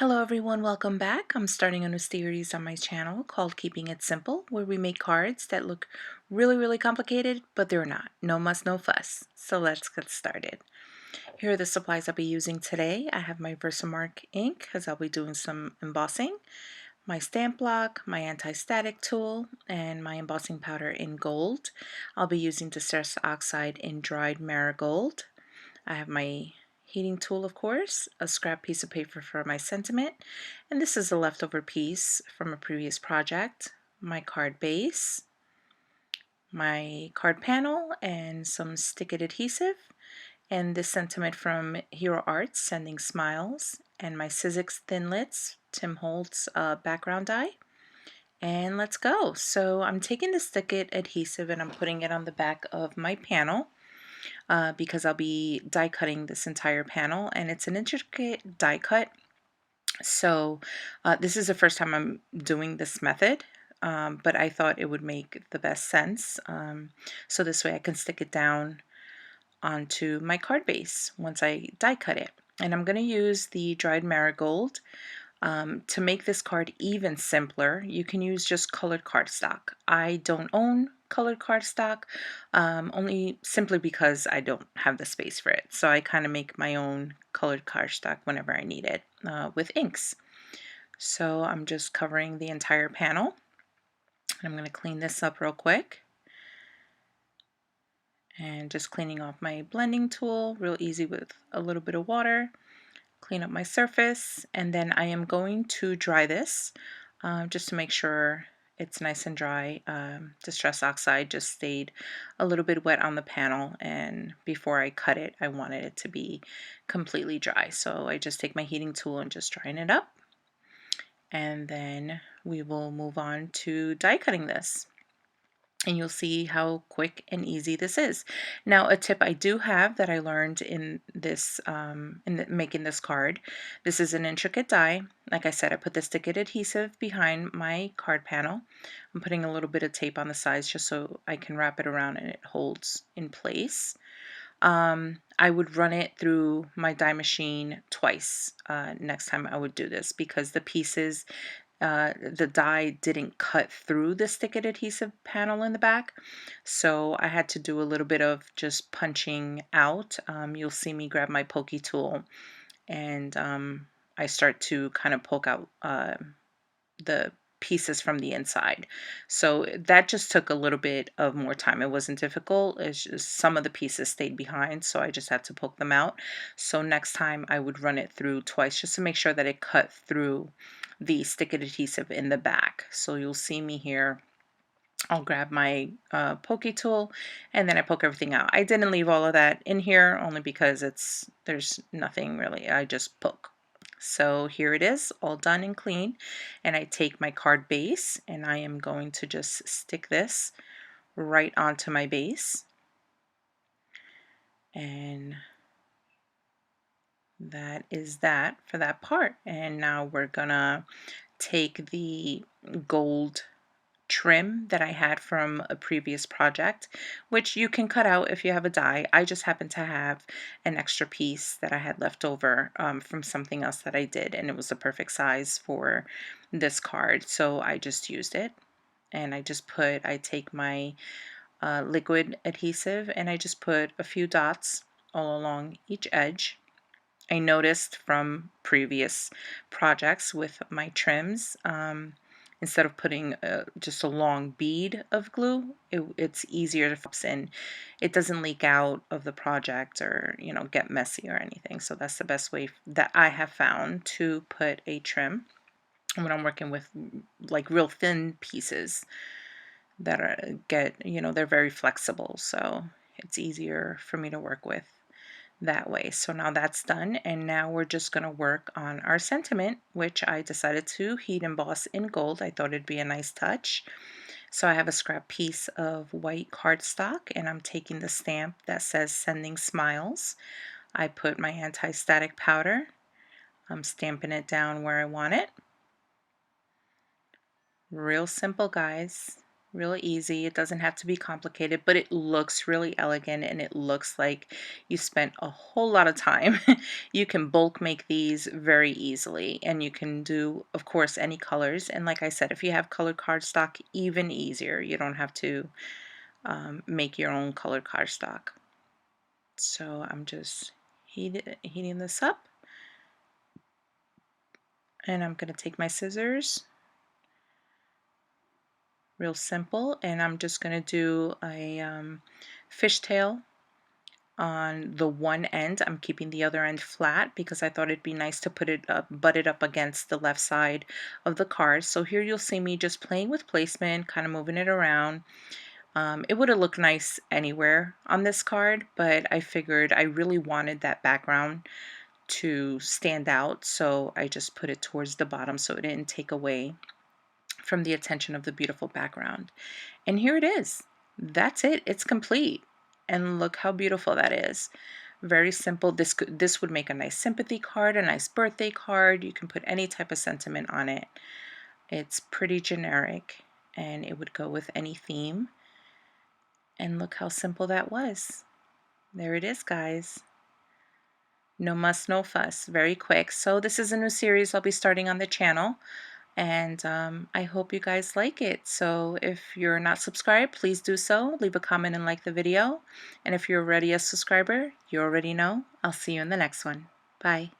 Hello everyone, welcome back. I'm starting a new series on my channel called Keeping It Simple, where we make cards that look really complicated, but they're not. No muss, no fuss. So let's get started. Here are the supplies I'll be using today. I have my Versamark ink, because I'll be doing some embossing, my stamp block, my anti-static tool, and my embossing powder in gold. I'll be using Distress Oxide in dried marigold. I have my heating tool, of course, a scrap piece of paper for my sentiment, and this is a leftover piece from a previous project, my card base, my card panel, and some stick-it adhesive, and this sentiment from Hero Arts, Sending Smiles, and my Sizzix Thinlits, Tim Holtz background die. And let's go. So I'm taking the stick-it adhesive and I'm putting it on the back of my panel. Because I'll be die cutting this entire panel, and it's an intricate die cut. So this is the first time I'm doing this method, but I thought it would make the best sense. So this way I can stick it down onto my card base once I die cut it. And I'm going to use the dried marigold. To make this card even simpler, you can use just colored cardstock. I don't own colored cardstock, only simply because I don't have the space for it. So I kind of make my own colored cardstock whenever I need it with inks. So I'm just covering the entire panel. I'm going to clean this up real quick. And just cleaning off my blending tool, real easy with a little bit of water. Clean up my surface, and then I am going to dry this just to make sure it's nice and dry. Distress Oxide just stayed a little bit wet on the panel, and before I cut it I wanted it to be completely dry, so I just take my heating tool and just drying it up, and then we will move on to die cutting this. And you'll see how quick and easy this is. Now, a tip I do have that I learned in this, making this card. This is an intricate die. Like I said, I put the stick-it adhesive behind my card panel. I'm putting a little bit of tape on the sides just so I can wrap it around and it holds in place. I would run it through my die machine twice next time I would do this, because the pieces, the die didn't cut through the stick-it adhesive panel in the back, so I had to do a little bit of just punching out. You'll see me grab my pokey tool and I start to kind of poke out the pieces from the inside. So that just took a little bit of more time. It wasn't difficult. It's just some of the pieces stayed behind, so I just had to poke them out. So next time I would run it through twice just to make sure that it cut through the stick-it adhesive in the back. So you'll see me here. I'll grab my pokey tool and then I poke everything out. I didn't leave all of that in here only because there's nothing really. I just poke. So here it is, all done and clean. And I take my card base and I am going to just stick this right onto my base. And that is that for that part. And now we're gonna take the gold trim that I had from a previous project, which you can cut out if you have a die. I just happen to have an extra piece that I had left over from something else that I did, and it was the perfect size for this card, so I just used it. And I take my liquid adhesive and I just put a few dots all along each edge. I noticed from previous projects with my trims, instead of putting just a long bead of glue, it's easier to fix and it doesn't leak out of the project or get messy or anything. So that's the best way that I have found to put a trim when I'm working with like real thin pieces that they're very flexible, so it's easier for me to work with that way. So now that's done, and now we're just going to work on our sentiment, which I decided to heat emboss in gold. I thought it'd be a nice touch. So I have a scrap piece of white cardstock and I'm taking the stamp that says Sending Smiles. I put my anti-static powder. I'm stamping it down where I want it. Real simple, guys. Real easy. It doesn't have to be complicated, but it looks really elegant and it looks like you spent a whole lot of time. You can bulk make these very easily, and you can do, of course, any colors. And like I said, if you have colored cardstock, even easier. You don't have to make your own colored cardstock. So I'm just heating this up, and I'm going to take my scissors, real simple, and I'm just going to do a fishtail on the one end. I'm keeping the other end flat because I thought it'd be nice to put it up, butt it up against the left side of the card. So here you'll see me just playing with placement, kind of moving it around. It would have looked nice anywhere on this card, but I figured I really wanted that background to stand out, so I just put it towards the bottom so it didn't take away from the attention of the beautiful background. And here it is. That's it. It's complete. And look how beautiful that is. Very simple. This would make a nice sympathy card, a nice birthday card. You can put any type of sentiment on it. It's pretty generic and it would go with any theme. And look how simple that was. There it is, guys. No muss, no fuss. Very quick. So this is a new series I'll be starting on the channel, and I hope you guys like it. So if you're not subscribed, please do so. Leave a comment and like the video. And if you're already a subscriber, you already know. I'll see you in the next one. Bye.